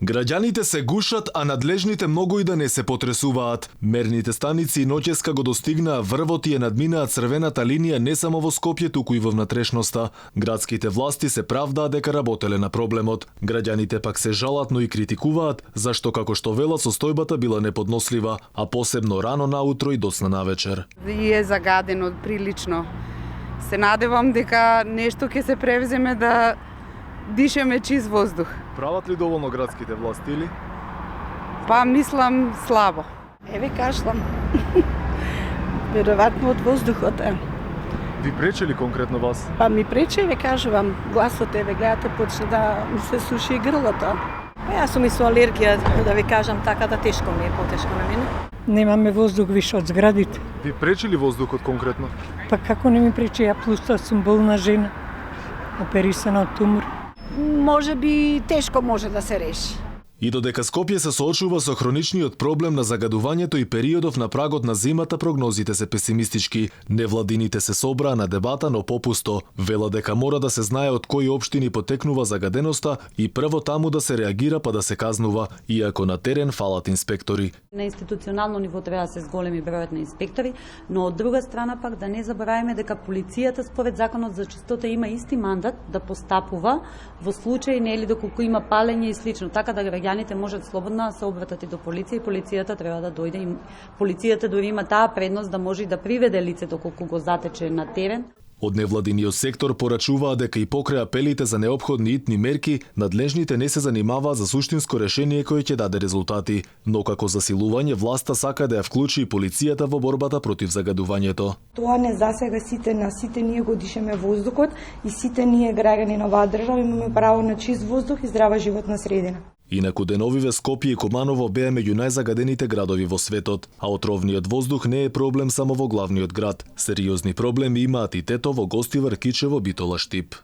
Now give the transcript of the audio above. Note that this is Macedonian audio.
Граѓаните се гушат, а надлежните многу и да не се потресуваат. Мерните станици и ноќеска го достигнаа врвот и ја надминаа црвената линија не само во Скопје, туку и во внатрешноста. Градските власти се правдаа дека работеле на проблемот. Граѓаните пак се жалат, но и критикуваат, зашто како што велат состојбата била неподнослива, а посебно рано наутро и доцна навечер. Е загадено прилично. Се надевам дека нешто ќе се превземе да дишеме чист воздух. Прават ли доволно градските власти или? Па мислам слабо. Еве кашлам. Веројатно од воздухот е. Ви прече ли конкретно вас? Па ми прече, ве кажувам, гласот еве гледате почна да ми се суши грлото. Па јас сум и со алергија, да ви кажам така, да тешко ми е, потешко на мене. Немаме воздух више од зградите. Ви пречи ли воздухот конкретно? Па како не ми пречи, ја плюста сум болна жена, оперисана од тумор. Може би тешко може да се реши. И додека Скопје се соочува со хроничниот проблем на загадувањето и периодов на прагот на зимата, прогнозите се песимистички. Невладините се собраа на дебата, но попусто. Вела дека мора да се знае од кои општини потекнува загаденоста и прво таму да се реагира па да се казнува, иако на терен фалат инспектори. На институционално ниво треба да се зголеми бројот на инспектори, но од друга страна пак да не забораваме дека полицијата според законот за чистота има исти мандат да постапува во случај нели доколку има палење и слично, така да граѓаните можат слободно да се обратат и до полиција и полицијата треба да дојде и полицијата дури има таа предност да може и да приведе лице доколку го затече на терен. Од невладиниот сектор порачуваа дека и покрај апелите за неопходни итни мерки, надлежните не се занимаваат за суштинско решение кое ќе даде резултати, но како засилување власта сака да ја вклучи и полицијата во борбата против загадувањето. Тоа не засега сите ние го дишеме воздухот и сите ние граѓани на оваа држава имаме право на чист воздух и здрава животна средина. Инаку деновиве Скопје и Куманово беа меѓу најзагадените градови во светот, а отровниот воздух не е проблем само во главниот град. Сериозни проблеми имаат и Тетово, Гостивар, Кичево, Битола, Штип.